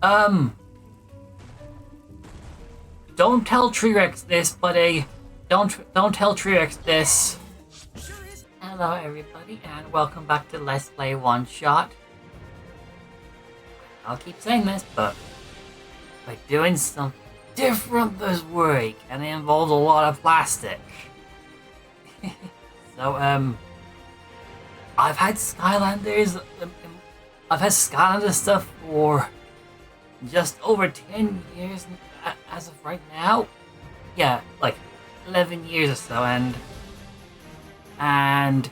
Um, don't tell T-Rex this, buddy. Don't tell T-Rex this. Hello, everybody, and welcome back to Let's Play One Shot. I'll keep saying this, but we're doing something different this week, and it involves a lot of plastic. So, I've had Skylanders. I've had Skylanders stuff for just over 10 years as of right now. Yeah, like 11 years or so, and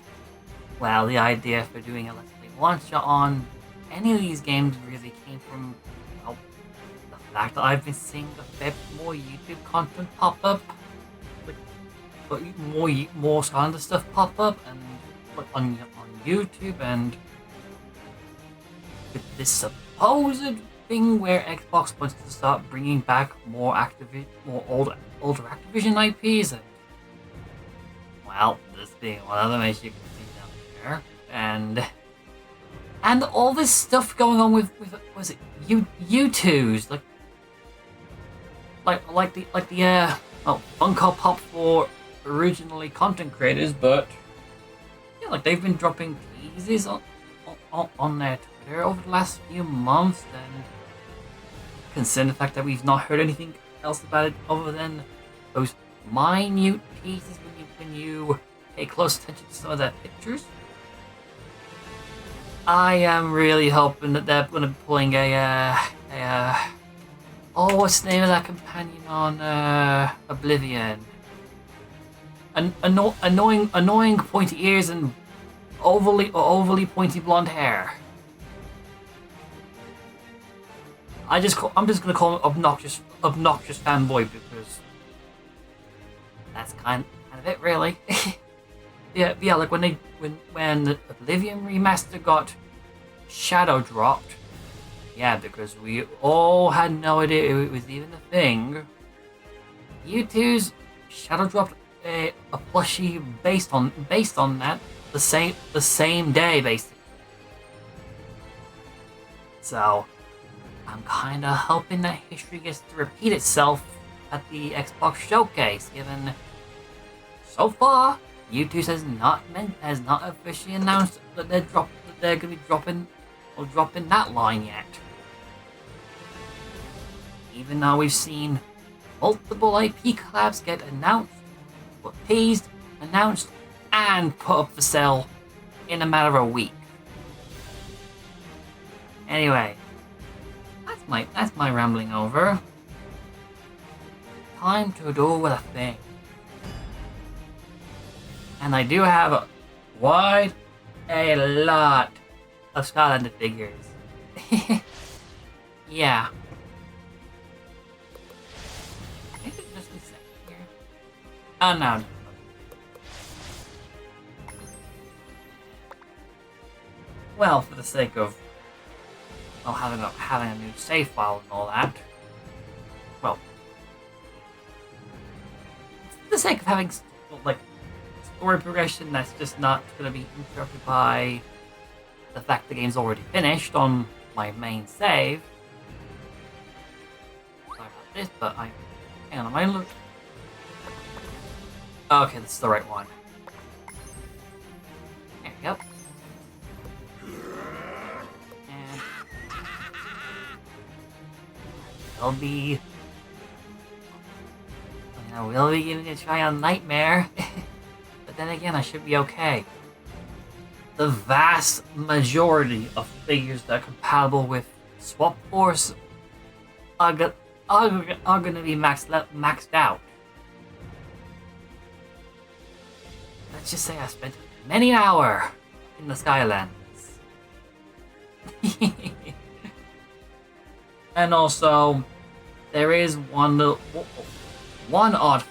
well, the idea for doing a Let's Play One Shot on any of these games really came from, well, the fact that I've been seeing a bit more YouTube content pop up, but more Skylanders stuff pop up, and on YouTube, and with this supposed thing where Xbox wants to start bringing back more older Activision IPs, and well, this being one of them, as you can see down there, and all this stuff going on with was it U2s, like the Funko Pop for originally content creators, but yeah, like they've been dropping teasers on their Twitter over the last few months, and considering the fact that we've not heard anything else about it other than those minute pieces when you pay close attention to some of their pictures. I am really hoping that they're going to be pulling what's the name of that companion on Oblivion? Annoying pointy ears and overly pointy blonde hair. I'm just gonna call him obnoxious fanboy, because that's kind of it, really. yeah, like when the Oblivion remaster got shadow dropped. Yeah, because we all had no idea it was even a thing. U2's shadow dropped a plushie based on that the same day, basically. So I'm kind of hoping that history gets to repeat itself at the Xbox showcase, given so far U2 has not officially announced that they're going to be dropping that line yet. Even though we've seen multiple IP collabs get announced, teased, announced, and put up for sale in a matter of a week. Anyway, that's my rambling over. Time to do a thing. And I do have quite a lot of Skylander figures. Yeah. I think it's just a second here. Oh no. Well, for the sake of having a new save file and all that, well, for the sake of having story progression that's just not going to be interrupted by the fact the game's already finished on my main save. Sorry about this, but hang on, am I look? Okay, this is the right one. There we go. We'll be giving it a try on Nightmare, but then again, I should be okay. The vast majority of figures that are compatible with Swap Force are going to be maxed out. Let's just say I spent many an hour in the Skylands. And also, there is one odd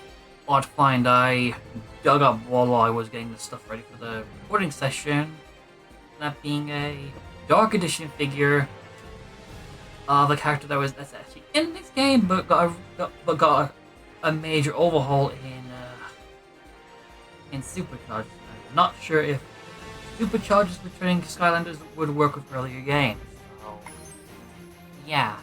find I dug up while I was getting the stuff ready for the recording session. That being a Dark Edition figure of a character that's actually in this game, but got a major overhaul in Supercharged. I'm not sure if Supercharged returning to Skylanders would work with earlier games. So, yeah.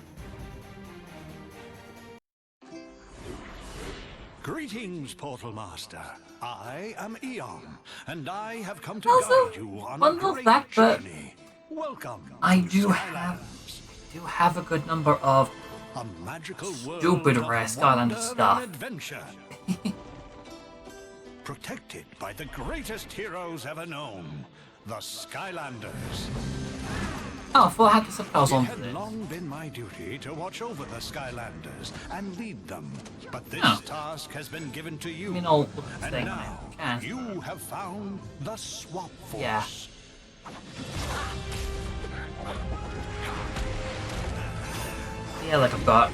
Greetings, Portal Master. I am Eon, and I have come to Also, guide you on fun a little great fact, but journey. Welcome I to do Skylanders, have a good number of a magical world stupid of rare wonder Skylanders stuff. and adventure. Protected by the greatest heroes ever known, the Skylanders. Oh, I thought I had the subtitles It on for had this. long been my duty to watch over the Skylanders and lead them, but this Oh. task has been given to you. I mean, I'll look at the And thing now, when I can. you have found the Swap Force. Yeah. Yeah, like I've got.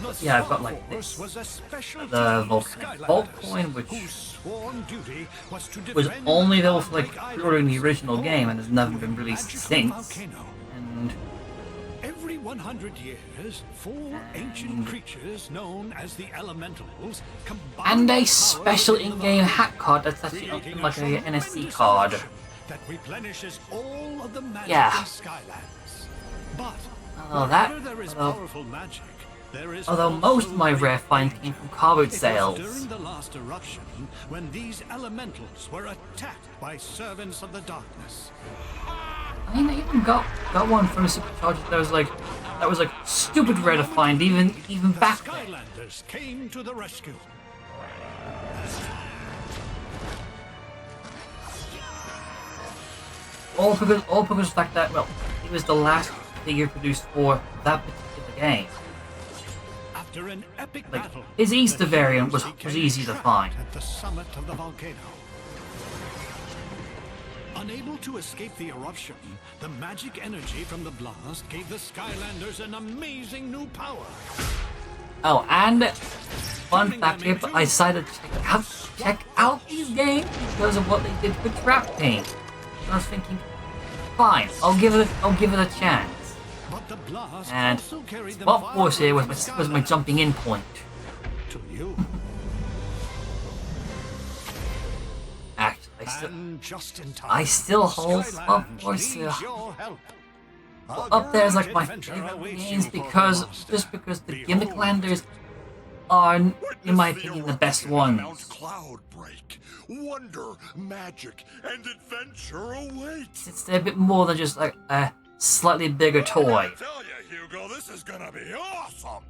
The Yeah, I've got Swap like Force this. was a special The team of Volcanic Skylanders Vault coin, which whose sworn duty was to was defend only the available for like Outbreak pre-ordering the Islands, original game and has never been home to released magical since. volcano. And Every 100 years, four ancient creatures known as the Elementals combine and their a powers special in the in-game void, hat card that's actually creating like a tremendous NSC card. solution that replenishes all of the magic Yeah. in Skylands. But Although that, wherever there is although, powerful magic, there is although most of my also rare finds came from cardboard It was sales. during the last eruption when these elementals were attacked by servants of the darkness. I mean, I even got one from the Superchargers that was like stupid rare to find even The back then. Skylanders came to the rescue. All because of the fact that, well, he was the last figure produced for that particular game. After an epic Like, battle, his Easter the variant heroes was became easy to trapped find. at the summit of the volcano. Unable to escape the eruption, the magic energy from the blast gave the Skylanders an amazing new power. Oh, and fun fact here, but I decided to check out these games because of what they did with Trap Paint. I was thinking, fine, I'll give it a chance. But the blast And also carried them Swap far Force here away was from my Skylanders. jumping in point. To you. Actually, And just in time, I still hold Swap Skylanders Force needs your help. up there as like my Adventure favorite awaits games you, because Portal just because the Behold. gimmick landers are, in my opinion, the best Mount ones. Cloudbreak. Wonder, magic, and adventure awaits. Since they're a bit more than just like a slightly bigger toy. I tell you, Hugo, this is gonna be awesome.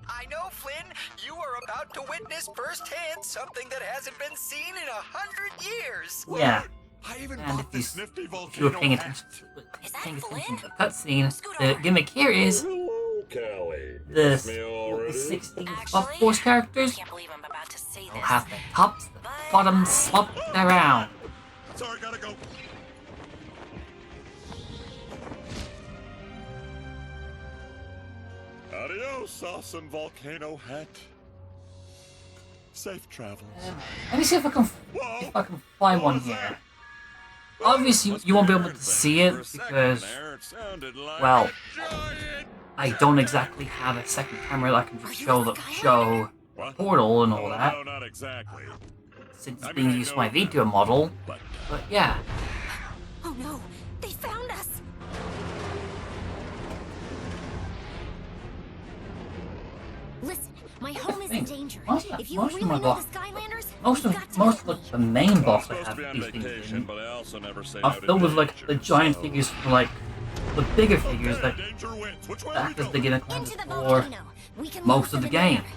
I know, Flynn. You are about to witness firsthand something that hasn't been seen in 100 years. Yeah. I even And bought this nifty if you were volcano paying hat. attention to the cutscene, the gimmick here is Hello, Callie. the, Miss me already? 16 Swap Force characters Can't believe I'm about to say will this. have the tops, the bottoms swapped around. Sorry, gotta go. Adios, awesome volcano hat. Safe travels. Let me see if I can find one here. Obviously, you won't be able to see it because, well, I don't exactly have a second camera that can just show the portal and all that, No, not exactly. since it's being used for my video model. But But yeah, Oh no, they found us! Listen, my home is in danger. If you most of really my know boss- the Skylanders, most you've of got to most of help like, the me. main boss I supposed have to be on these things vacation, in but I also never say are no to filled with like danger, the giant so- figures for like the bigger figures that Danger wins. Which way act we as the going? gimmick Into landers the for volcano. We can most move of the to game. manor.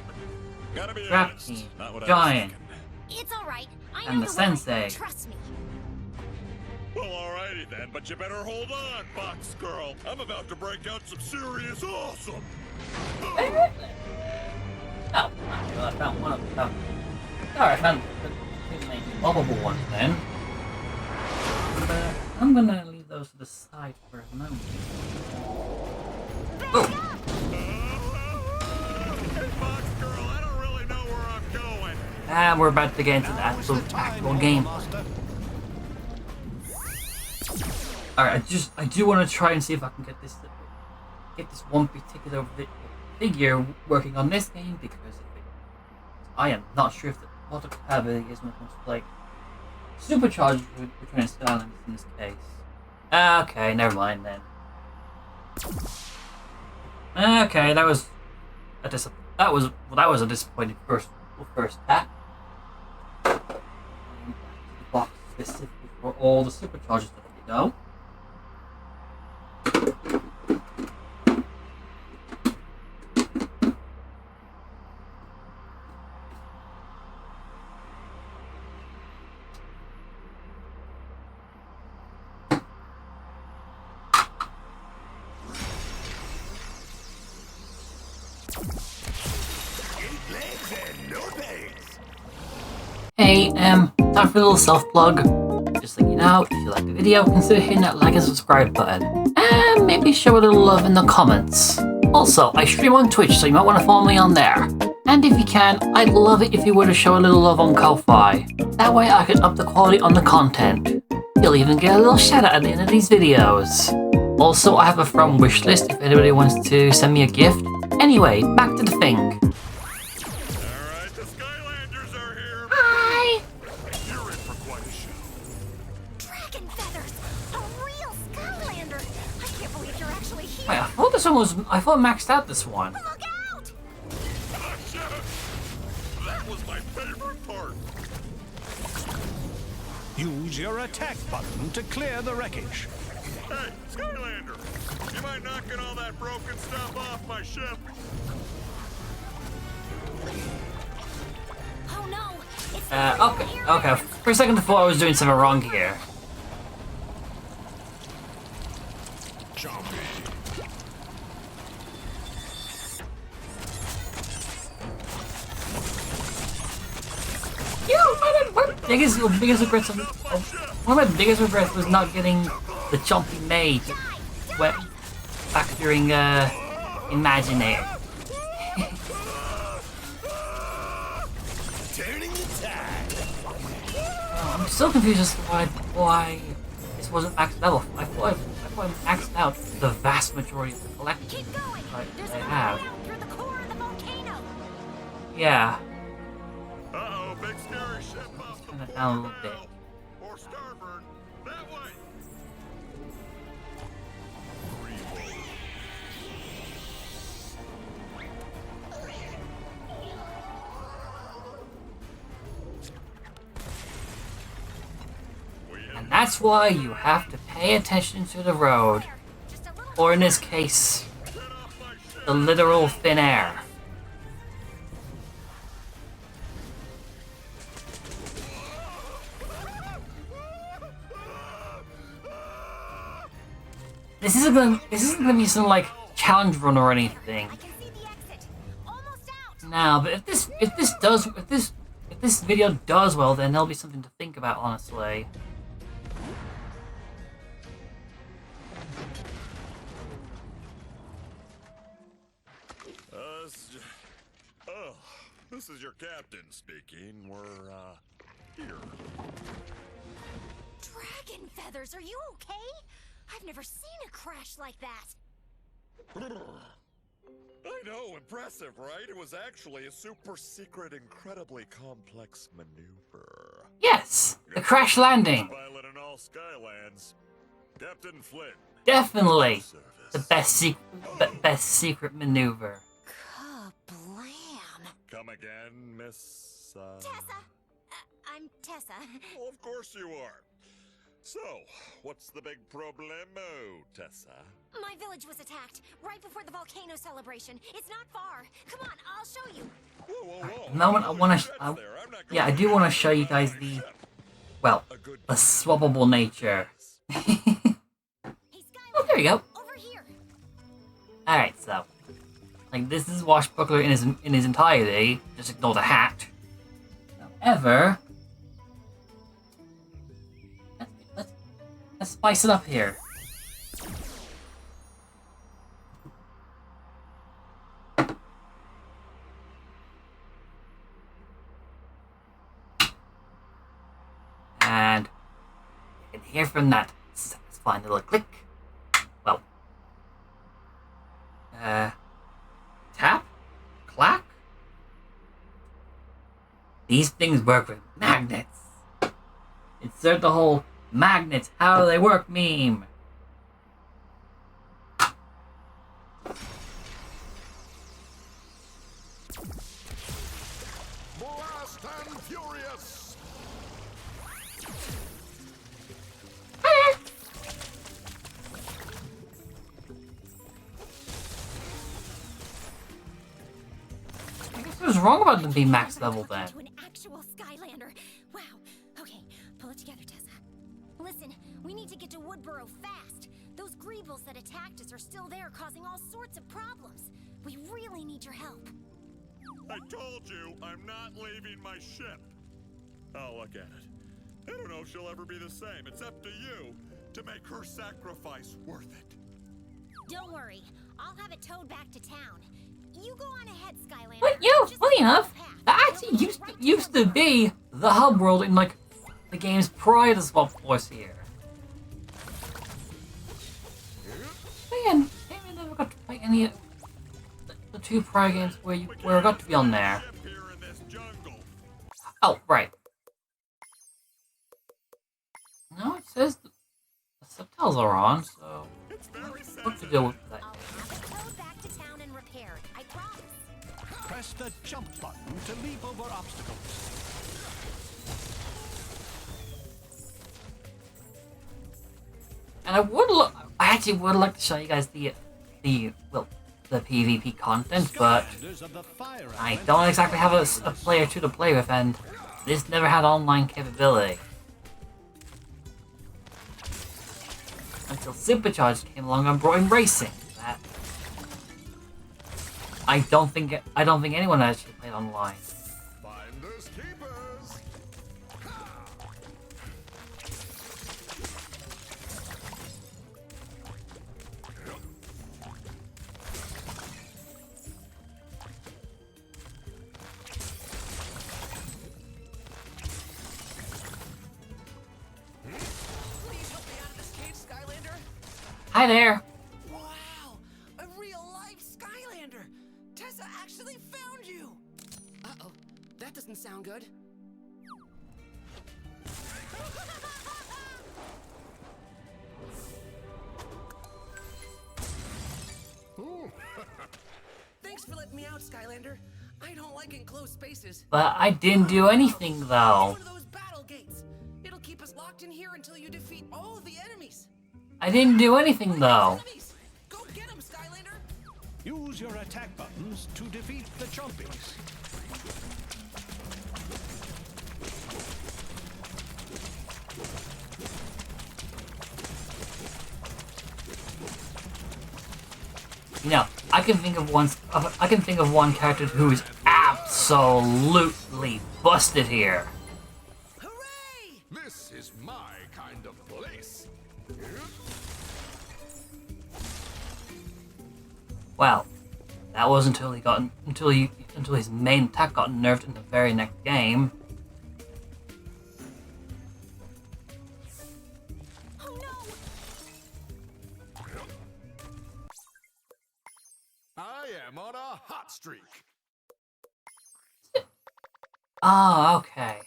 Gotta be Trap honest, Team, not what I was Giant, thinking. It's alright. I And know the the way. sensei. Trust me. Well, alrighty then, but you better hold on, Box Girl. I'm about to break out some serious awesome. Oh, okay, well, I found one of them. Alright, I found the two main lovable ones then. But I'm gonna leave those to the side for a moment. Oh, Hey, Box Girl, I don't really know where I'm going. and we're about to get into the Now is the actual time, game. Master. Alright, I do want to try and see if I can get this one particular figure working on this game because I am not sure if what the compatibility is when it comes to like supercharged between Skylanders in this case. Okay, never mind then. Okay, that was a disappointing We'll first tap. And back to the box specifically for all the superchargers that we go. Hey, time for a little self-plug. Just like you know, if you like the video, consider hitting that like and subscribe button. And maybe show a little love in the comments. Also, I stream on Twitch, so you might want to follow me on there. And if you can, I'd love it if you were to show a little love on Ko-Fi. That way I can up the quality on the content. You'll even get a little shout out at the end of these videos. Also, I have a from wish list if anybody wants to send me a gift. Anyway, back to the thing. Alright, the Skylanders are here. Hi! You're in for quite a show. Dragon feathers! A real Skylander! I can't believe you're actually here! Wait, I thought this one was. I thought I maxed out this one. Look out! Gotcha! That was my favorite part. Use your attack button to clear the wreckage. Hey, Skylander! You mind knocking all that broken stuff off my ship? Oh no! It's Okay. For a second I thought I was doing something wrong here. You know, one of my biggest regrets was not getting the jumpy maid back during Imaginator. I'm still confused as to why this wasn't maxed out. I thought I maxed out the vast majority of the collections Keep going! There's I another have. way out through the core of the volcano! Yeah. Uh-oh, big scary ship off the Turn it port down a little bow. bit. Or starboard. That way. And that's why you have to pay attention to the road. Just a little Or in this case, the literal thin air. This isn't gonna be some like challenge run or anything. I can see the exit. Almost out! Nah, but if this video does well, then there'll be something to think about, honestly. This is your captain speaking. We're, here. Dragon feathers, are you okay? I've never seen a crash like that. I know, impressive, right? It was actually a super secret, incredibly complex maneuver. Yes, the crash landing. Pilot in all Skylands, Captain Flynn. Definitely the Service. best secret maneuver. Kablam! Come again, Miss, Tessa! I'm Tessa. Oh, of course you are. So, what's the big problemo, Tessa? My village was attacked right before the volcano celebration. It's not far. Come on, I'll show you. Whoa. The moment I do want to show you guys the, well, the swappable nature. Hey, Oh, there you go. over here. All right, so like this is Washbuckler in his entirety. Just ignore the hat. However, let's spice it up here. And you can hear from that satisfying little click. Well, tap, clack. These things work with magnets. Insert the whole magnets, how do they work meme. wrong about them being max level then? To an actual Skylander. Wow. Okay, pull it together, Tessa. Listen, we need to get to Woodboro fast. Those Greebles that attacked us are still there, causing all sorts of problems. We really need your help. I told you, I'm not leaving my ship. Oh, look at it. I don't know if she'll ever be the same. It's up to you to make her sacrifice worth it. Don't worry, I'll have it towed back to town. You go on ahead, Skylander. But you know, Just funny follow enough, the path. that actually used to be the hub world in like the games prior to Swap Force here. Man, I never got to play any of the two prior games where I got to be on there. Ship here in this jungle. Oh, right. No, it says the subtitles are on, so It's very what to do sensitive. with that? I'll have it towed back to town and repaired. I promise. Press the jump button to leap over obstacles. And I actually would like to show you guys the PvP content, but Skylanders of the fire I element don't exactly have a player 2 to play with, and this never had online capability. Until Supercharged came along and brought in racing. That I don't think anyone actually played online. Finders keepers. Please help me out of this cave, Skylander. Hi there. Wow, a real-life Skylander. Tessa actually found you. Uh-oh, that doesn't sound good. Thanks for letting me out, Skylander. I don't like enclosed spaces. But I didn't do anything It's though. one of those battle gates. It'll keep us locked in here until you defeat all of the enemies. I didn't do anything though. Enemies! Go get them, Skylander! Use your attack buttons to defeat the Chompies. You know, I can think of one character who is absolutely busted here. Hooray! This is my kind of place. Well, that was until his main attack got nerfed in the very next game. Oh no! I am on a hot streak. Oh, okay.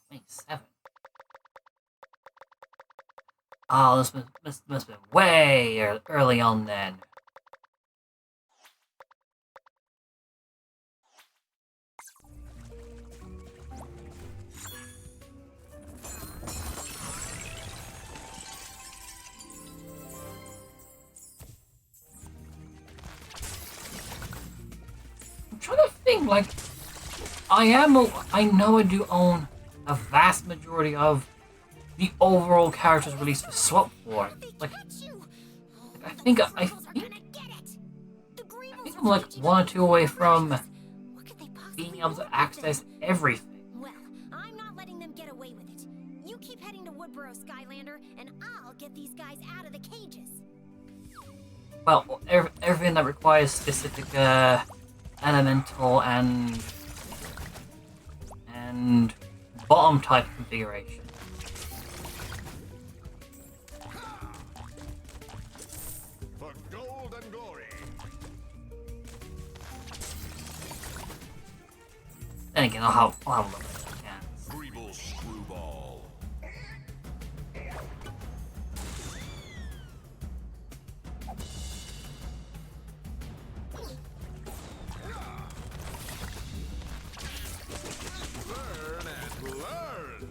27. Oh, this must have been way early on then. I'm trying to think, like, I know I do own a vast majority of the overall characters released for Swap Force. Like, I think I'm like 1 or 2 away from being able to access everything. Well, I'm not letting them get away with it. You keep heading to Woodboro, Skylander, and I'll get these guys out of the cages. Well, everything that requires specific elemental and bottom type configuration. For gold and glory. Then again, I'll have a look at it. Yeah. Greeble screwball. Learn and learn.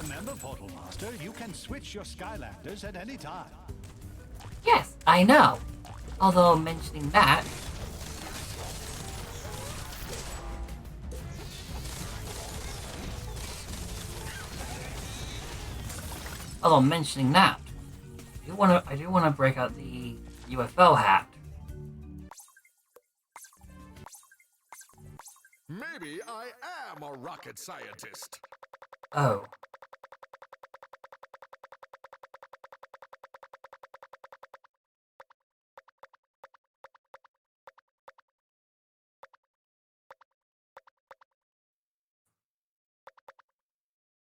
Remember, Portal Master, you can switch your Skylanders at any time. Yes, I know. Although mentioning that, I do wanna break out the UFO hat. Maybe I am a rocket scientist. Oh.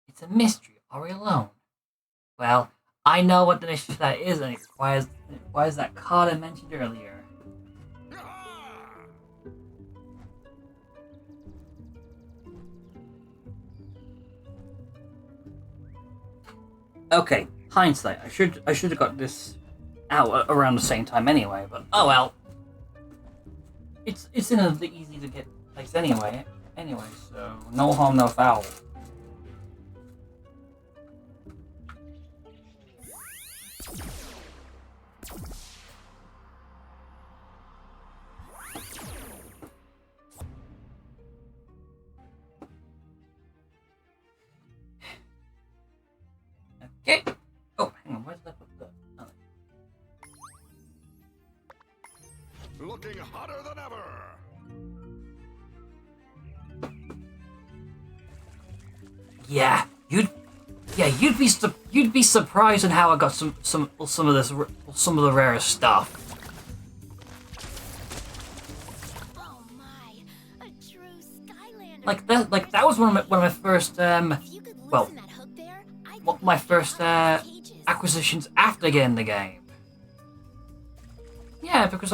It's a mystery. Are we alone? Well, I know what the mystery that is, and it requires that card I mentioned earlier. Okay, hindsight. I should have got this out around the same time anyway, but oh well. It's in the easy to get place anyway. Anyway, so no harm, no foul. Okay. Oh, hang on. Where did I put the? Oh. Looking hotter than ever. Yeah, you'd be surprised at how I got some of the rarest stuff. Oh my, a true Skylander. Like that was one of my first If you could well, loosen that hook there, I could my let you first out of these cages. acquisitions after getting the game. Yeah, because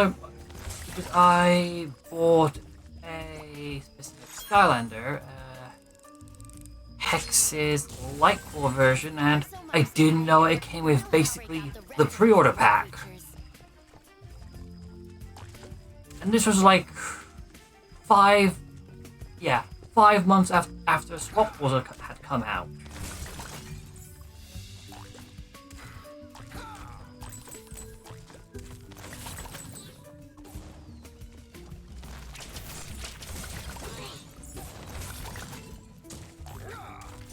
I bought a specific Skylander, Hex's light core version, and I didn't know it came with basically the pre-order pack. And this was like 5 months after Swap Force had come out.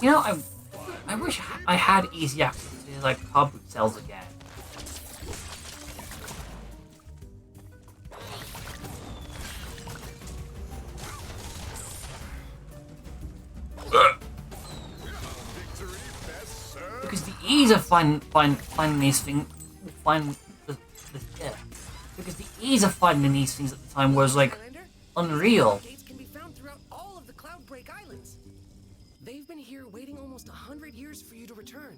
You know, I wish I had easy access to like car boot sales again. Because the ease of finding these things, because the ease of finding these things at the time was like unreal. Gates can be found throughout all of the Cloudbreak Islands. They've been here waiting almost 100 years for you to return.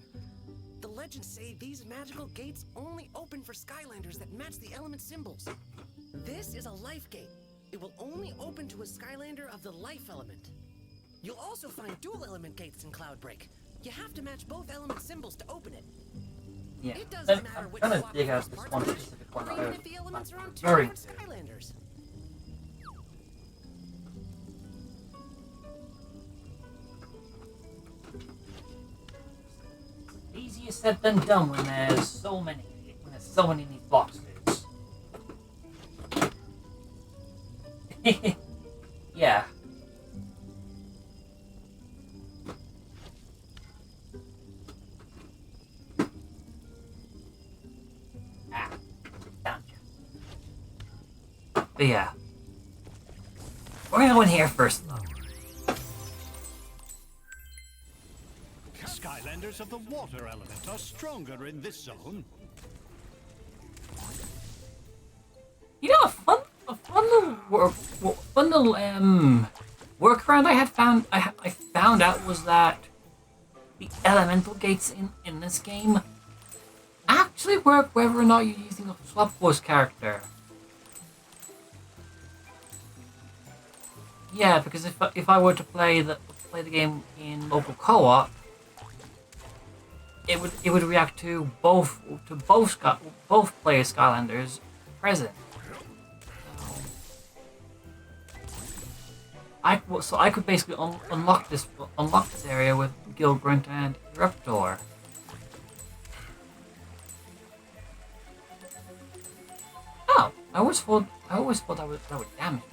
The legends say these magical gates only open for Skylanders that match the element symbols. This is a life gate. It will only open to a Skylander of the life element. You'll also find dual element gates in Cloudbreak. You have to match both element symbols to open it. Yeah, It doesn't matter I'm which trying to swap dig out force this part one match, specific one. or even if the elements are on two Very different Skylanders. Easier said than done when there's so many in these boxes. Yeah. Found you. But yeah. We're gonna go in here first, though. Skylanders of the water element are stronger in this zone. You know, a fun little workaround I found out was that the elemental gates in this game actually work whether or not you're using a Swap Force character. Yeah, because if I were to play the game in local co-op, it would react to both players' Skylanders present. I could basically unlock this area with Gilgrunt and Eruptor. Oh, I always thought that would damage me.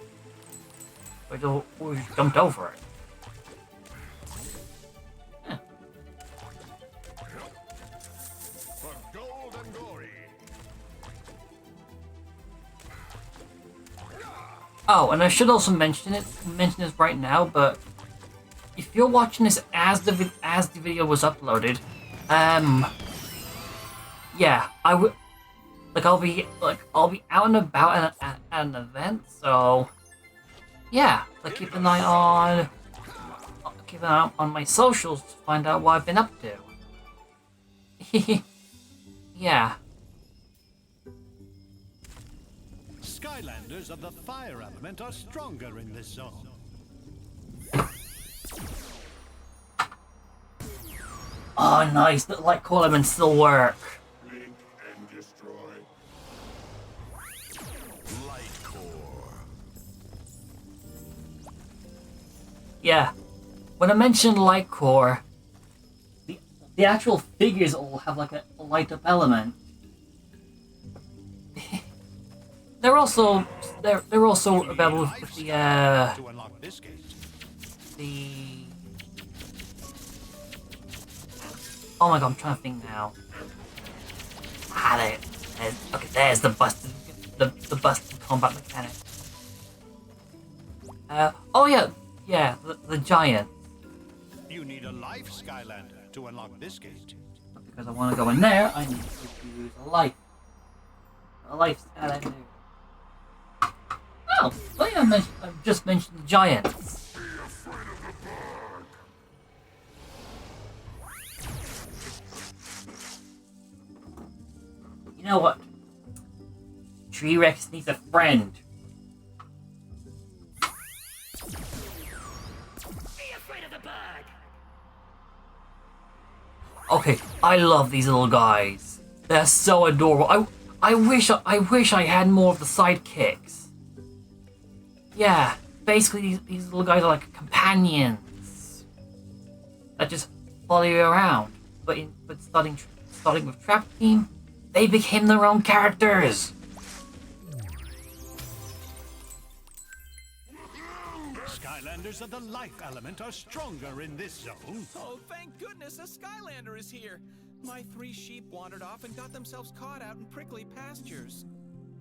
I always jumped over it. Huh. For gold and glory. Oh, and I should also mention this right now, but if you're watching this as the video was uploaded, yeah, I'll be out and about at an event, so yeah, like keep an eye on my socials to find out what I've been up to. Yeah. Skylanders of the fire element are stronger in this zone. Oh, nice. The light core elements still work. Blink and destroy. Light core. Yeah. When I mentioned light core, the actual figures all have like a light up element. They're also available with the To unlock this gate. Oh my god, I'm trying to think now. Okay, there's the busted combat mechanic. Oh yeah, the giant. You need a life Skylander to unlock this gate. Because I want to go in there, I need to use a life Skylander. Oh yeah, I've just mentioned the giants. You know what? T-Rex needs a friend. Be afraid of the bug. Okay, I love these little guys. They're so adorable. I wish I had more of the sidekicks. Yeah, basically these little guys are like companions that just follow you around. But starting with Trap Team, they became their own characters. Skylanders of the life element are stronger in this zone. Oh, thank goodness a Skylander is here. My 3 sheep wandered off and got themselves caught out in prickly pastures.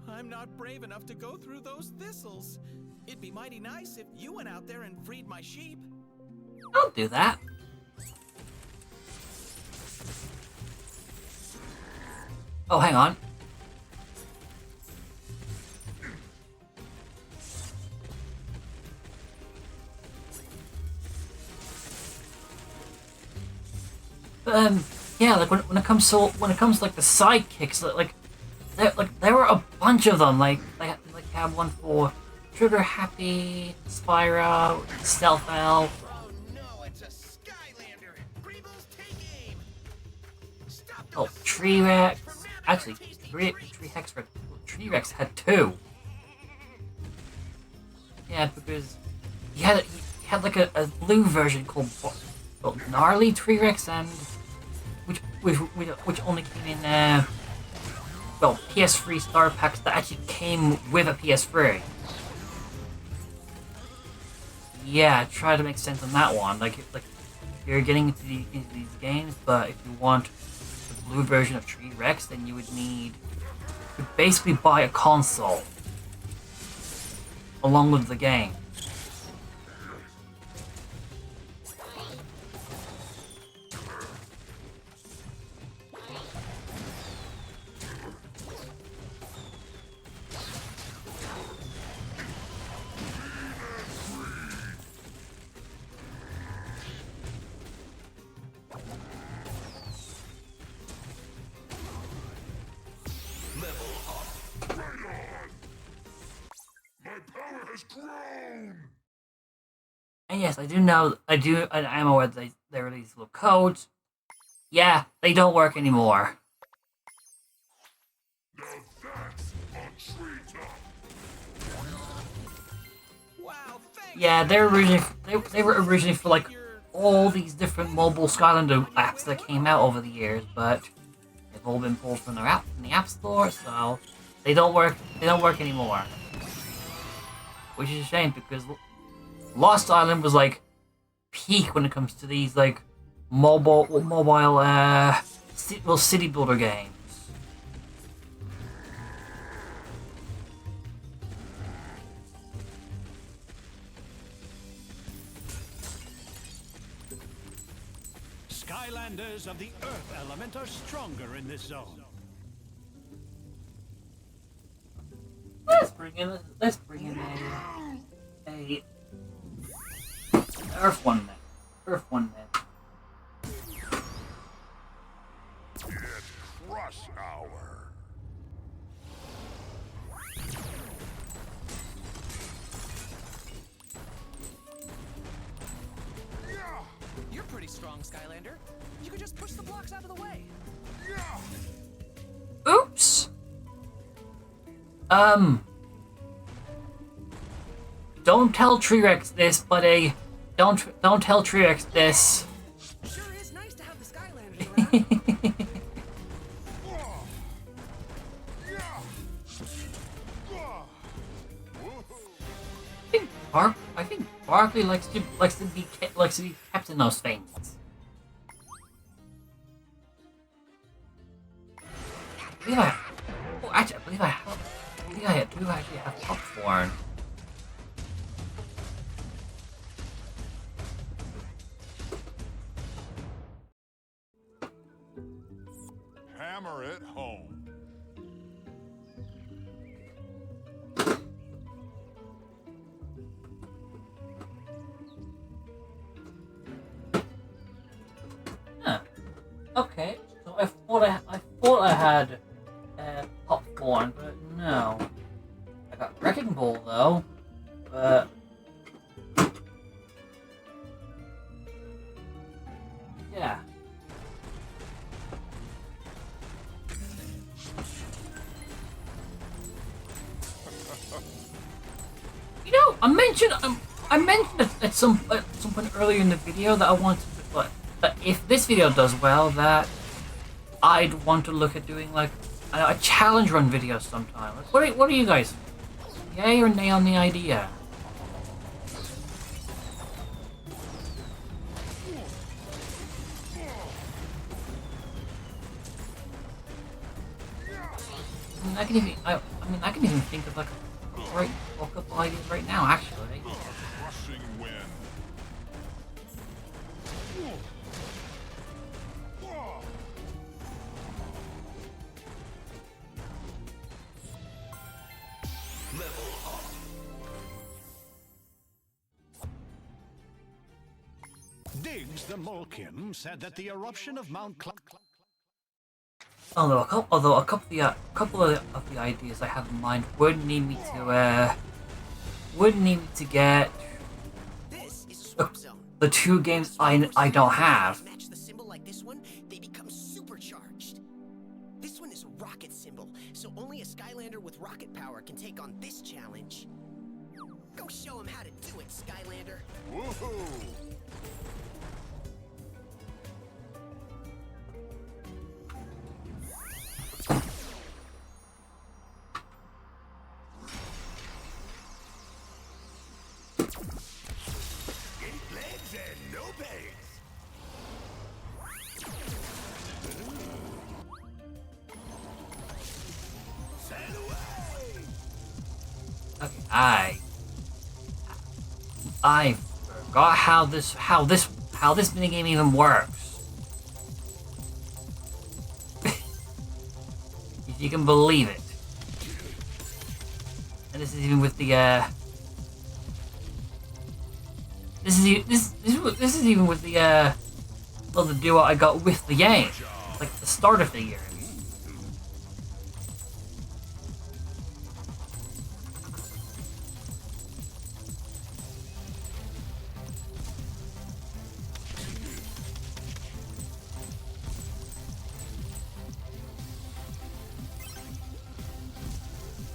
I'm not brave enough to go through those thistles. It'd be mighty nice if you went out there and freed my sheep. I'll do that. Oh, hang on. Yeah, like when it comes to like the sidekicks, there were a bunch of them. Like have one for Trigger Happy, Spyro, Stealth Elf. Oh no, it's a Skylander. Greebles, take aim. Stop Oh, T-Rex. Actually, T-Rex had 2. Yeah, because he had like a blue version called Gnarly T-Rex, and which only came in PS3 star packs that actually came with a PS3. Yeah, try to make sense on that one. Like you're getting into these games, but if you want the blue version of T-Rex, then you would need to basically buy a console along with the game. And yes, I am aware that there are these little codes. Yeah, they don't work anymore. Wow, thank Yeah, they were originally for like all these different mobile Skylander apps that came out over the years, but they've all been pulled from the app store, so they don't work. They don't work anymore, which is a shame because Lost Island was like peak when it comes to these like mobile city builder games. Skylanders of the Earth element are stronger in this zone. Let's bring in a Earth one then. Earth one then. It's Crush Hour. You're pretty strong, Skylander. You could just push the blocks out of the way. Oops. Don't tell T-Rex this, buddy. Don't tell T-Rex this. Sure is nice to have the Skylanders around. I think Barkley likes to be kept in those things. I believe I do actually have popcorn. Hammer it home. Huh. Okay, so I thought I had popcorn, but no. I got Wrecking Ball though, but yeah. You know, I mentioned at some point earlier in the video that I wanted to, that if this video does well, that I'd want to look at doing like a challenge run video sometime. Like, what are you guys? Yay or nay on the idea? I can even think of like a couple ideas right now, actually. Crushing wind. Diggs the Molkim said that the eruption of Mount Although a couple of the ideas I have in mind would need me to get This is a swap zone. the two games I don't have. Match the symbol like this one, they become supercharged. This one is a rocket symbol, so only a Skylander with rocket power can take on this challenge. Go show him how to do it, Skylander. Woohoo! legs and no pegs. Sail away. Okay, I forgot how this minigame even works. If you can believe it. And this is even with the this is even with the well, the duo I got with the game, like the starter figures.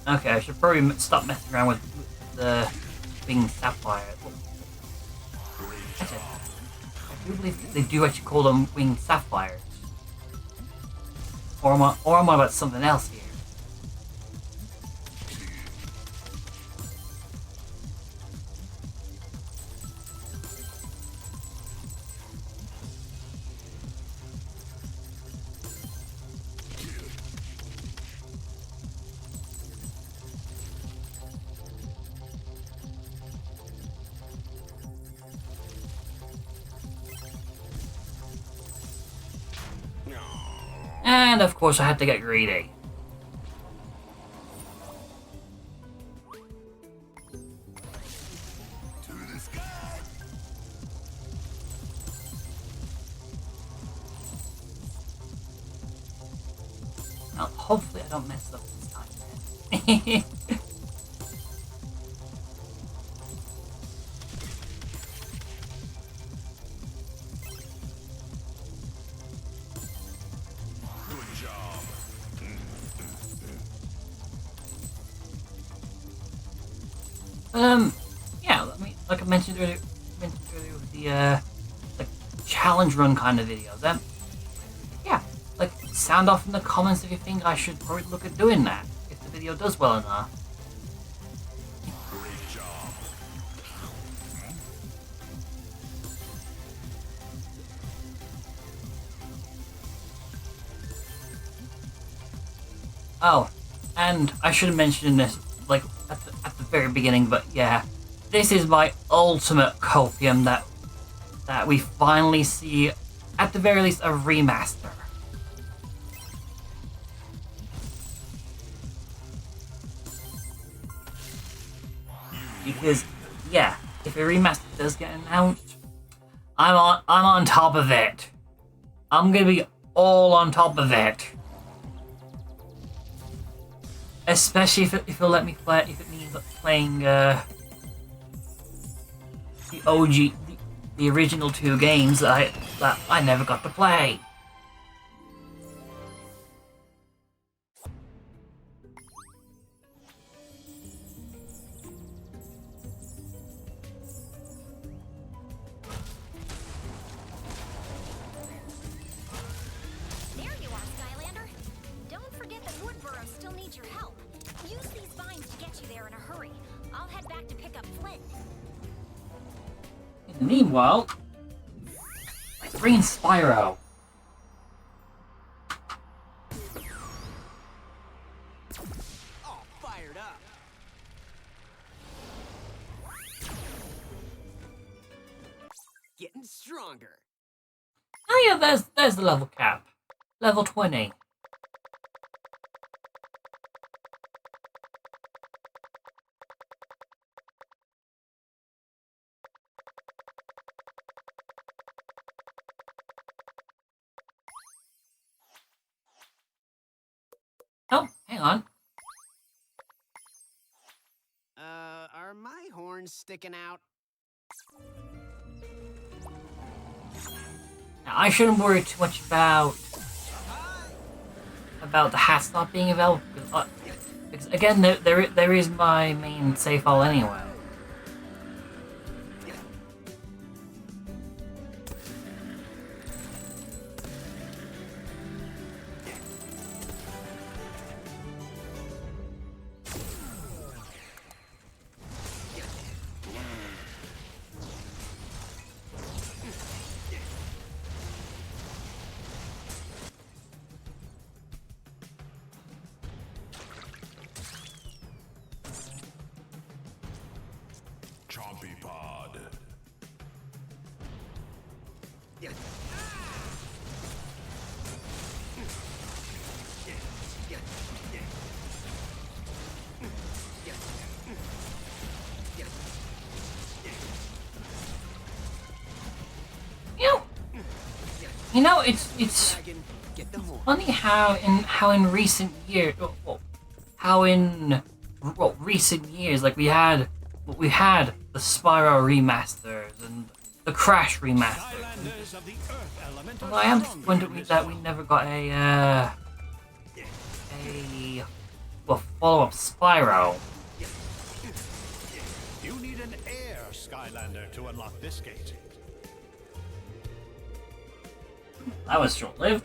Okay, I should probably stop messing around with the Bing Sapphire. Actually, I do believe they do actually call them winged sapphires. Or am I about something else here? And of course I had to get greedy. Well, hopefully I don't mess up this time, man. Yeah, I mean, like I mentioned earlier with the like challenge run kind of videos. Yeah, like sound off in the comments if you think I should probably look at doing that if the video does well enough. Great job. Oh, and I should have mentioned this like at the very beginning, but yeah, this is my ultimate copium that we finally see, at the very least, a remaster. Because yeah, if a remaster does get announced, I'm on top of it. I'm gonna be all on top of it. Especially if it'll let me play, if it means playing the OG, the original 2 games that I never got to play. There you are, Skylander. Don't forget that Woodboro still needs your help. Use these vines to get you there in a hurry. I'll head back to pick up Flynn. In the meanwhile, let's bring in Spyro. All fired up. Getting stronger. Oh yeah, there's the level cap. Level 20. Oh, hang on. Are my horns sticking out? Now, I shouldn't worry too much about the hats not being available because again, there is my main save file anyway. Chompy Pod. You know, it's funny how in recent years, recent years, like we had the Spyro remasters and the Crash remasters. Skylanders of the Earth element are Well, I am stronger disappointed in this that we world. never got a follow-up Spyro. You need an air Skylander to unlock this gate. That was short-lived.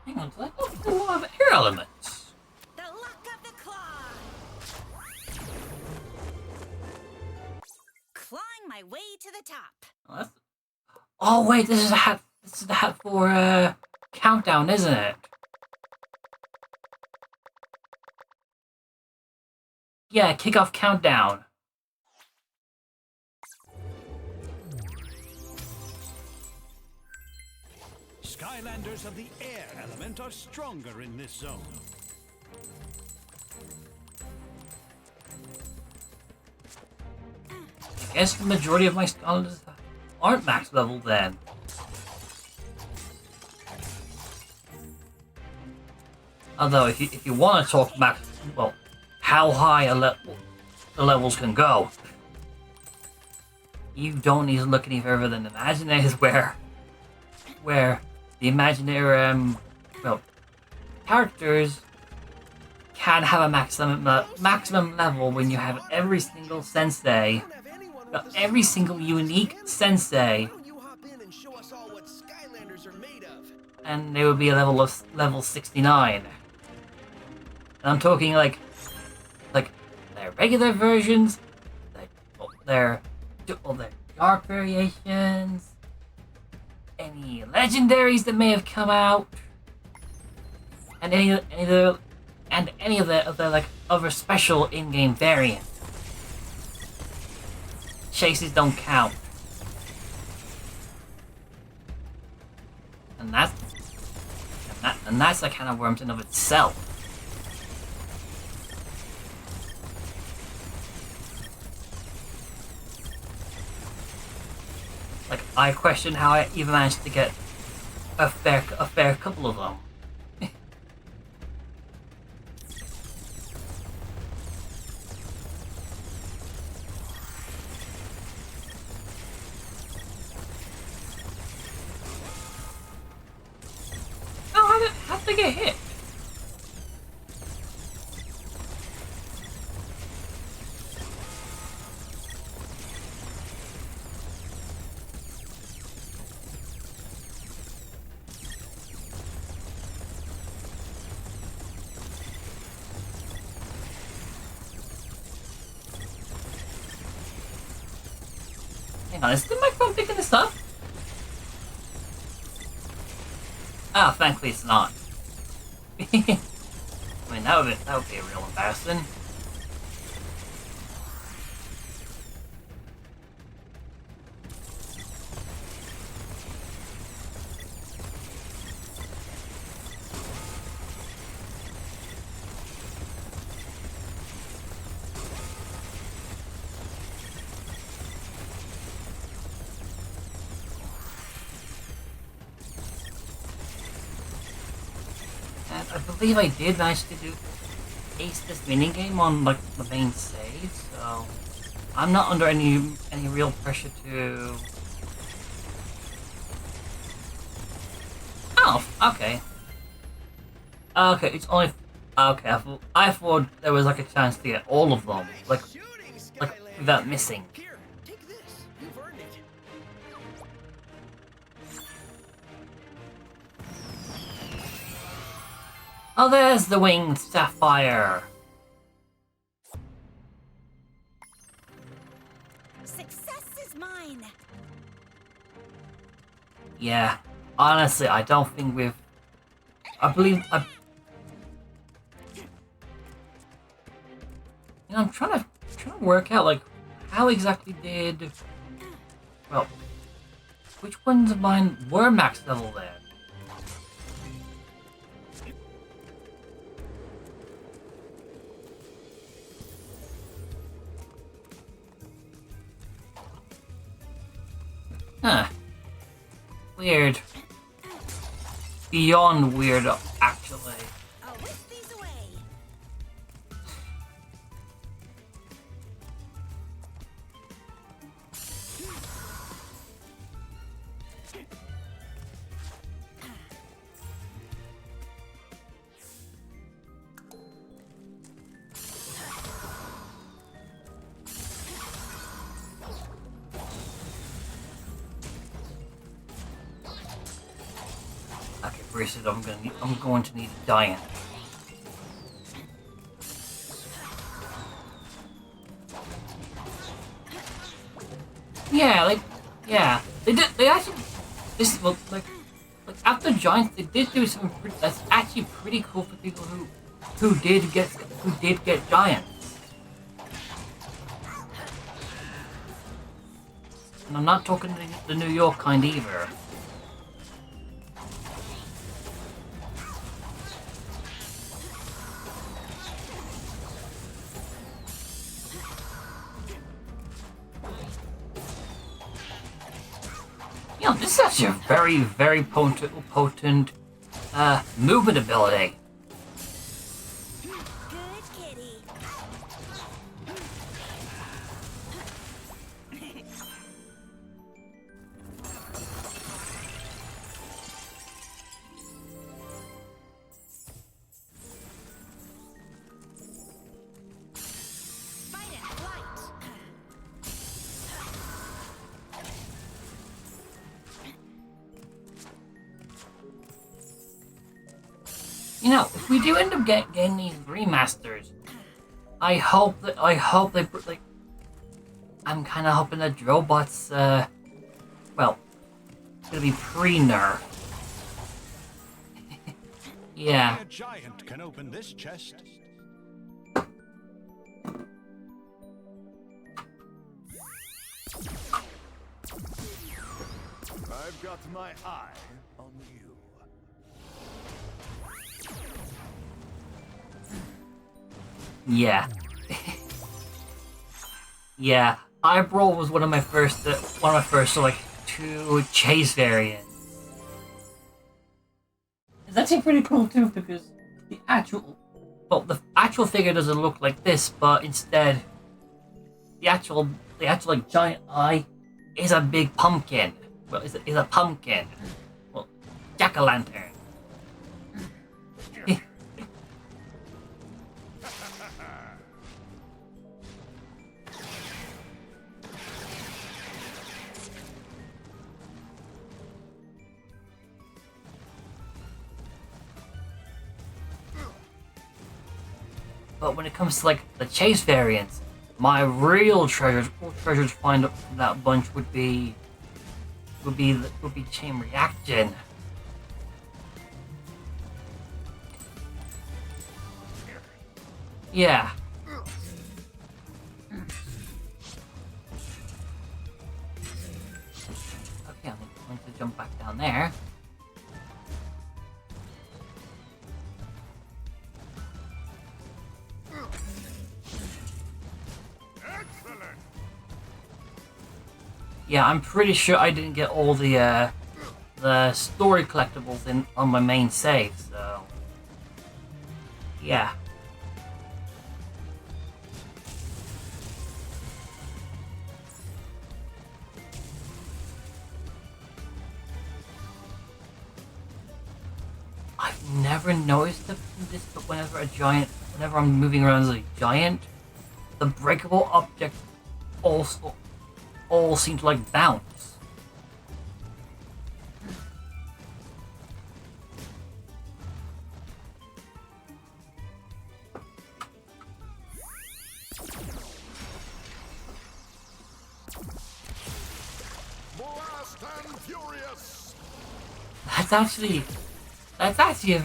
Hang on, did I go for a lot of air elements? The luck of the claw. Clawing my way to the top. Oh wait, this is the hat. This is the hat for countdown, isn't it? Yeah, kickoff countdown. Skylanders of the air element are stronger in this zone. I guess the majority of my Skylanders aren't max level then. Although, if you want to talk max, well, how high the levels can go, you don't need to look any further than Imagineers, where the Imagineer characters can have a maximum level when you have every single sensei, every single unique sensei, and they would be a level 69. And I'm talking like their regular versions, their dark variations, any legendaries that may have come out, and any of the like other special in-game variants. Chases don't count, and that's a can of worms in of itself. Like, I question how I even managed to get a fair couple of them. Oh, how'd they get hit? Hang on, is the microphone picking this up? Ah, thankfully it's not. I mean, that would be a real embarrassing. I believe I did manage to ace this minigame on like the main save, so I'm not under any real pressure to. Oh, okay. Okay, it's only. Okay, I thought there was like a chance to get all of them, like without missing. Here, take this. You've earned it. Oh, there's the winged sapphire. Success is mine. Yeah, honestly, I don't think we've. I believe I. You know, I'm trying to work out like how exactly did. Well, which ones of mine were max level then? Huh. Weird. Beyond weird, actually. I'll whisk these away. versus I'm going to need a giant. Yeah, they did. They actually, this well, like after giants, they did do something that's actually pretty cool for people who did get giants. And I'm not talking the New York kind either. You know, this is actually a very, very potent movement ability. Good kitty. Fight and flight. You know, if we do end up getting these remasters, I hope they like. I'm kind of hoping that Drobot's well, it's gonna be pre-nerf. Yeah. A giant can open this chest. I've got my eye on you. Yeah. Yeah. Eyebrow was one of my first like 2 chase variants. It's actually pretty cool too because the actual figure doesn't look like this, but instead the actual like giant eye is a big pumpkin. Well, is a pumpkin. Well, jack-o'-lantern. But when it comes to like the chase variants, my real treasures to find up from that bunch would be chain reaction. Yeah. Okay, I'm going to jump back down there. Yeah, I'm pretty sure I didn't get all the story collectibles on my main save, so yeah. I've never noticed this, but whenever I'm moving around as a giant, the breakable objects also all seem to like bounce. Blast and furious. That's actually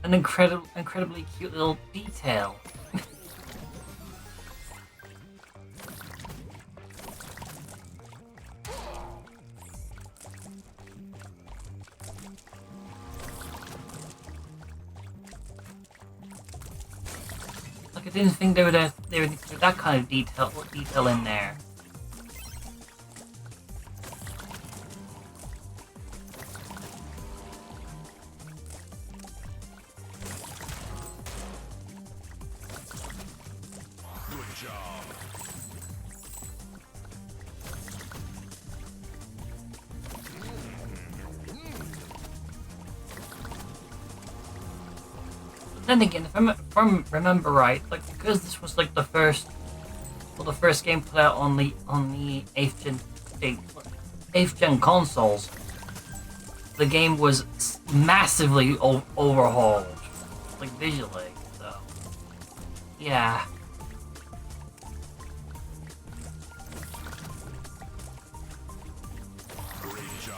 an incredibly cute little detail. Like I didn't think there would that kind of detail in there. Good job. Then again, if I remember right, like because this was like the first game put out on the 8th gen consoles, the game was massively overhauled, like visually. So, yeah. Great job.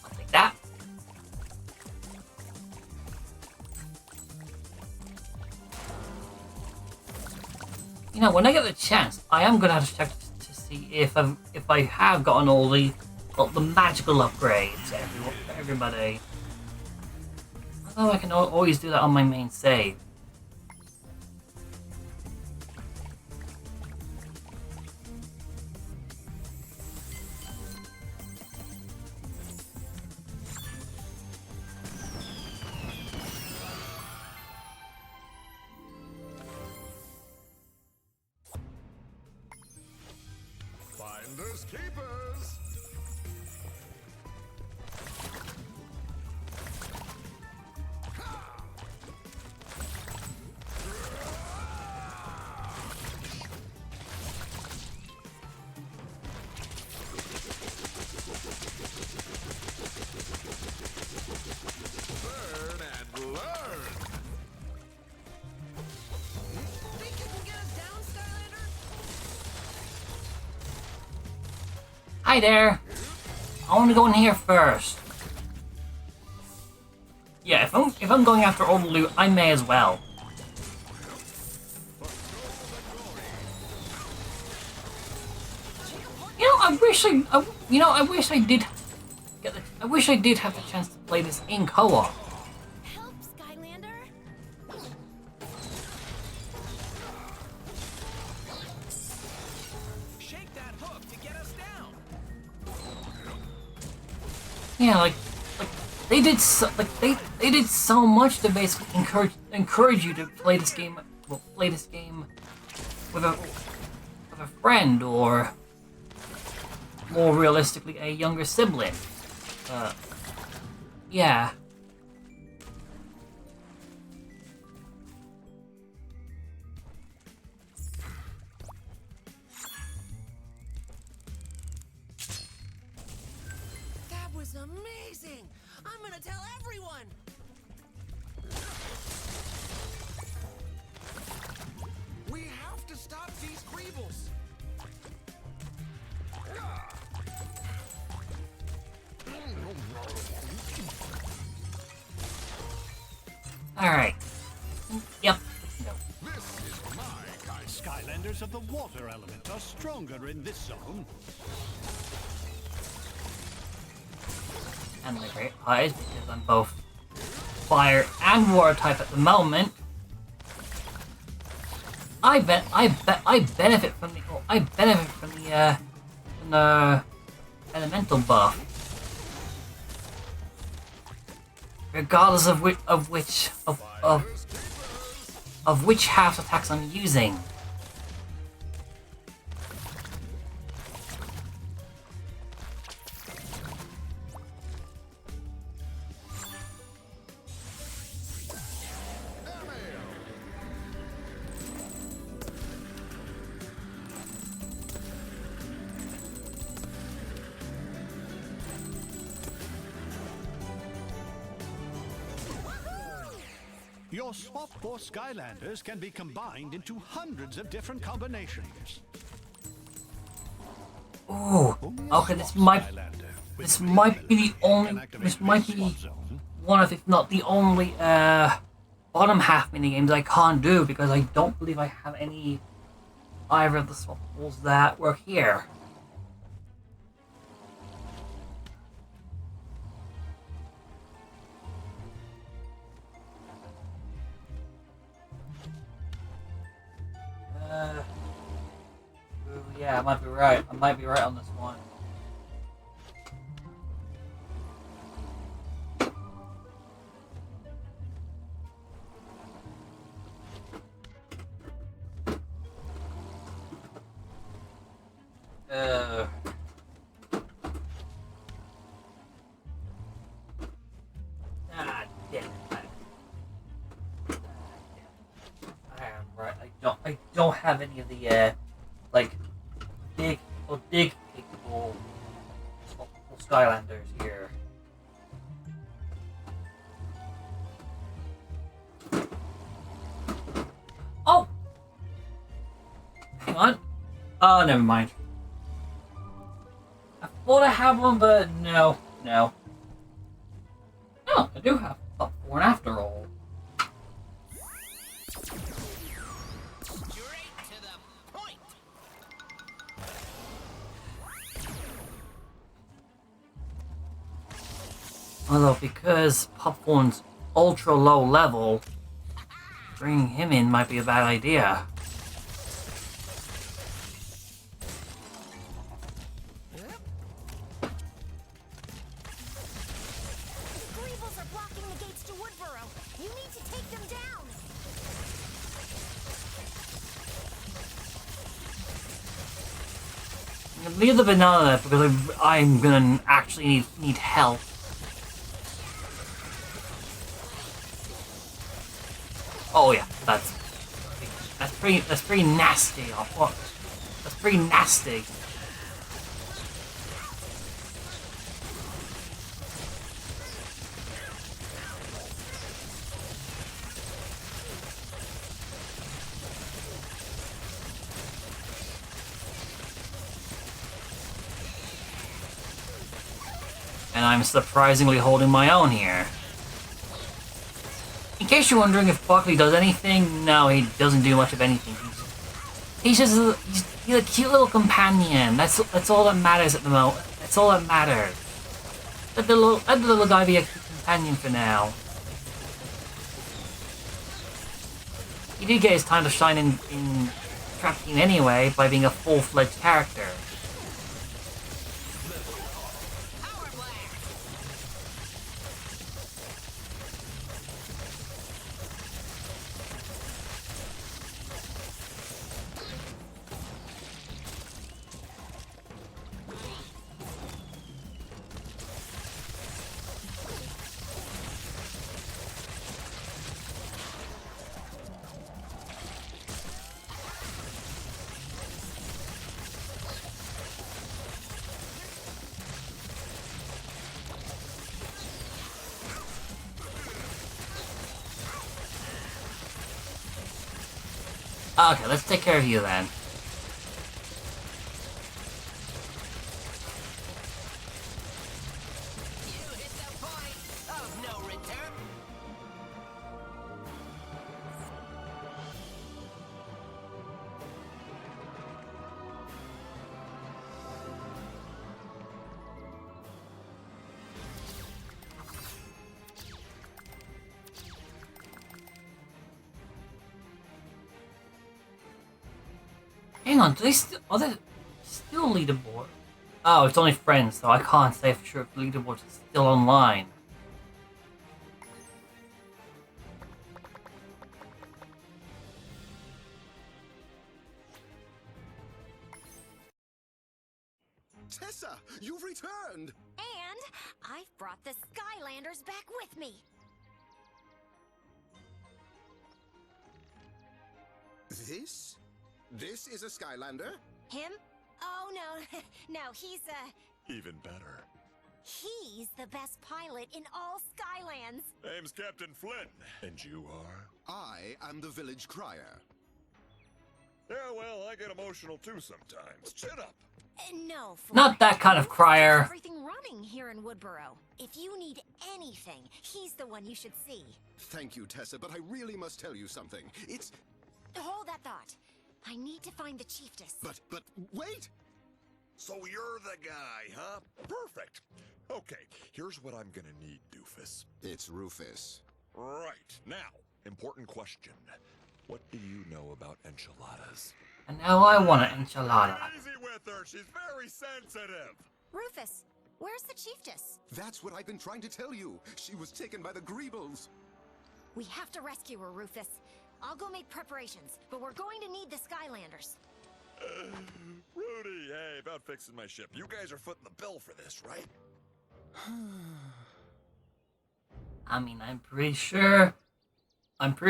I'll take that. You know, when I get the chance, I am gonna have to check to see if I have gotten all the magical upgrades for everybody. Although I can always do that on my main save. Finders keepers. Learn and learn. Think you can get us down, Skylander? Hi there! I want to go in here first. Yeah, if I'm going after all the loot, I may as well. You know, I wish I did I wish I did have the chance to play this in co-op. Help, Skylander. Shake that hook to get us down. Yeah, like they did they did so much to basically encourage you to play this game. Well, play this game with a friend, or more realistically, a younger sibling. Yeah. That was amazing! I'm gonna tell everyone! We have to stop these Greebles! Alright. Yep. This is my kind. Skylanders of the water element are stronger in this zone. And the Great Pies, because I'm both fire and water type at the moment. I benefit from the elemental buff, regardless of which half attacks I'm using. Your Swap Force Skylanders can be combined into hundreds of different combinations. Ooh, okay, this might be the only, this might be one of, if not the only, bottom half minigames I can't do, because I don't believe I have any either of the swap pools that were here. Ooh, yeah, I might be right. I might be right on this one. Damn it. Right. I don't have any of the like big capable Skylanders here. Oh! Hang on. Oh, never mind. I thought I had one, but no. No, I do have one after all. Straight to the point. Although, because Popcorn's ultra low level, bringing him in might be a bad idea. The Greebles are blocking the gates to Woodboro. You need to take them down. Leave the banana because I'm gonna actually need help. Oh yeah, that's pretty nasty. That's pretty nasty. And I'm surprisingly holding my own here. In case you're wondering if Buckley does anything, no, he doesn't do much of anything. He's a cute little companion. That's all that matters at the moment. That's all that matters. Let the little guy be a cute companion for now. He did get his time to shine in Trap Team anyway by being a full-fledged character. Okay, let's take care of you then. You hit the point of no return. Hang on, are they still leaderboard? Oh, it's only friends, so I can't say for sure if the leaderboard is still online. Tessa, you've returned! And I've brought the Skylanders back with me. This is a Skylander? Him? Oh, no. No, he's Even better. he's the best pilot in all Skylands. Name's Captain Flynn. And you are? I am the village crier. Yeah, well, I get emotional too sometimes. Shut up. No, Fly. Not that kind of crier. Everything running here in Woodboro. If you need anything, he's the one you should see. Thank you, Tessa, but I really must tell you something. It's... Hold that thought. I need to find the chiefess. But wait! So you're the guy, huh? Perfect. Okay, here's what I'm gonna need, doofus. It's Rufus. Right. Now, important question. What do you know about enchiladas? And now I want an enchilada. Easy with her. She's very sensitive. Rufus, where's the chiefess? That's what I've been trying to tell you. She was taken by the Greebles. We have to rescue her, Rufus. I'll go make preparations, but we're going to need the Skylanders. Rudy, hey, about fixing my ship. You guys are footing the bill for this, right? I mean, I'm pretty sure most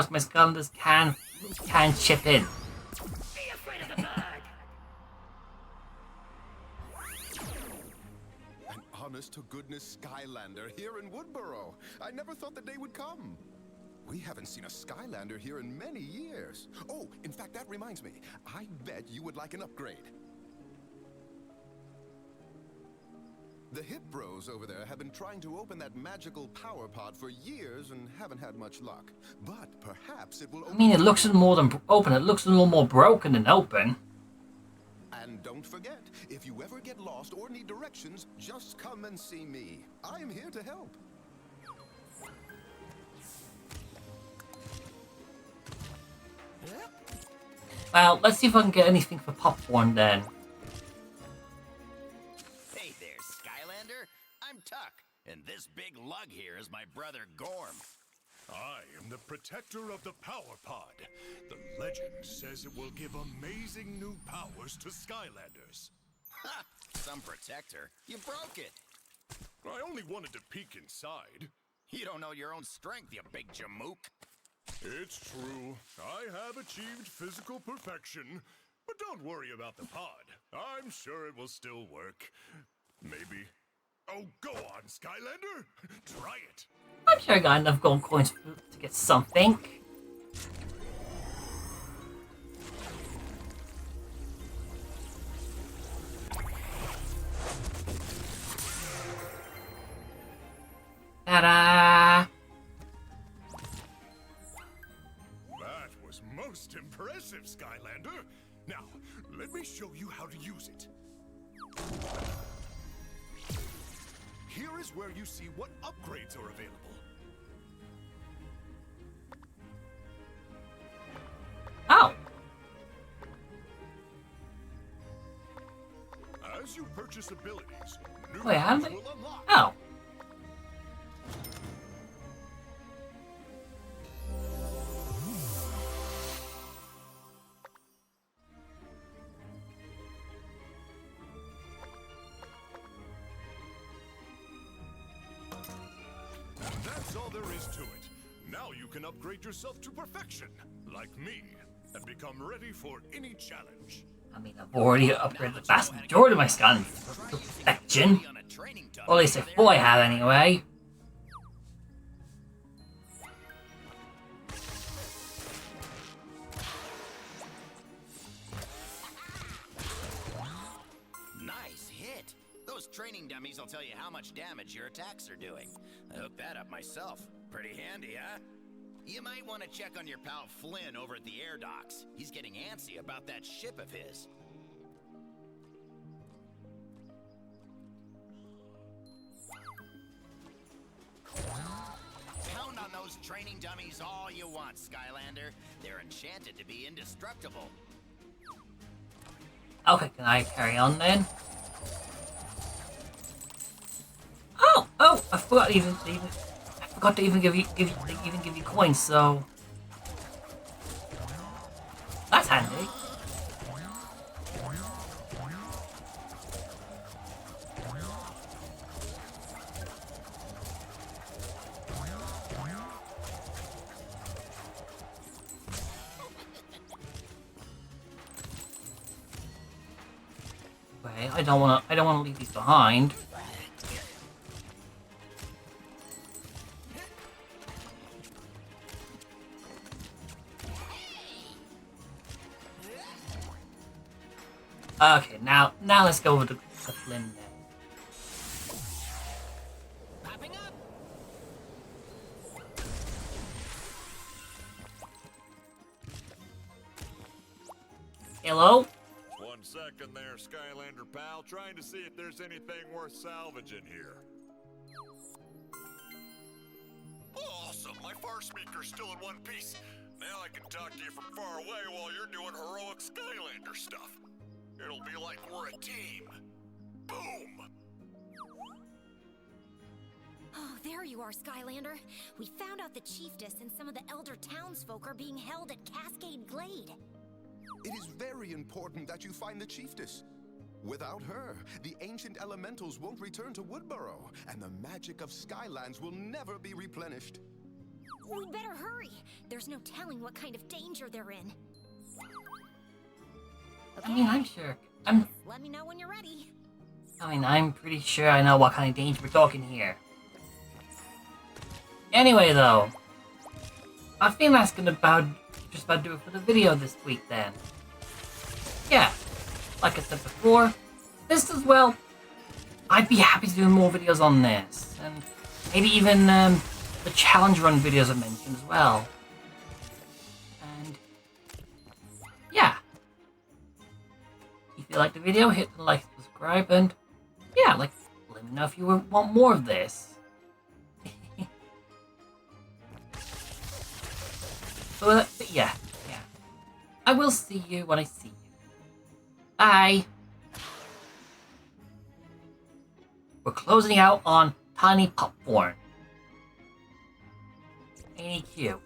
of my Skylanders can chip in. Be afraid of the bird! An honest-to-goodness Skylander here in Woodboro. I never thought the day would come. We haven't seen a Skylander here in many years. Oh, in fact, that reminds me. I bet you would like an upgrade. The Hip Bros over there have been trying to open that magical power pod for years and haven't had much luck. But perhaps it will open... I mean, it looks more than open. It looks a little more broken than open. And don't forget, if you ever get lost or need directions, just come and see me. I am here to help. Well, let's see if I can get anything for popcorn then. Hey there, Skylander. I'm Tuck, and this big lug here is my brother Gorm. I am the protector of the power pod. The legend says it will give amazing new powers to Skylanders. Ha! Some protector. You broke it. I only wanted to peek inside. You don't know your own strength, you big jamook. It's true. I have achieved physical perfection. But don't worry about the pod. I'm sure it will still work. Maybe. Oh, go on, Skylander. Try it. I'm sure I got enough gold coins to get something. Ta-da! That was most impressive, Skylander. Now, let me show you how to use it. Here is where you see what upgrades are available. Oh! As you purchase abilities, new Wait, how powers do will unlock. Oh. That's all there is to it. Now you can upgrade yourself to perfection, like me, and become ready for any challenge. I mean, I've already upgraded the vast majority of my Skylanders to perfection. Or at least I thought I had anyway. Nice hit. Those training dummies will tell you how much damage your attacks are doing. I hooked that up myself. Pretty handy, huh? You might want to check on your pal Flynn over at the air docks. He's getting antsy about that ship of his. Pound on those training dummies all you want, Skylander. They're enchanted to be indestructible. Okay, can I carry on then? Oh! I forgot to even give you coins. So that's handy. Wait, I don't want to leave these behind. Okay, now let's go with the Flynn then. Popping up. Hello? 1 second there, Skylander pal. Trying to see if there's anything worth salvaging here. Awesome! My far speaker's still in one piece. Now I can talk to you from far away while you're doing heroic Skylander stuff. It'll be like we're a team. Boom! Oh, there you are, Skylander. We found out the Chiefess and some of the elder townsfolk are being held at Cascade Glade. It is very important that you find the chiefess. Without her, the ancient elementals won't return to Woodborough, and the magic of Skylands will never be replenished. We'd better hurry. There's no telling what kind of danger they're in. I mean, I'm sure. Let me know when you're ready. I'm pretty sure I know what kind of danger we're talking here. Anyway, though, I think that's just about do it for the video this week. Then, yeah, like I said before, this as well. I'd be happy to do more videos on this, and maybe even the challenge run videos I mentioned as well. And yeah, if you liked the video, hit the like, subscribe, and yeah, let me know if you want more of this. But yeah. I will see you when I see you. Bye. We're closing out on Tiny Popcorn. Ain't he cute?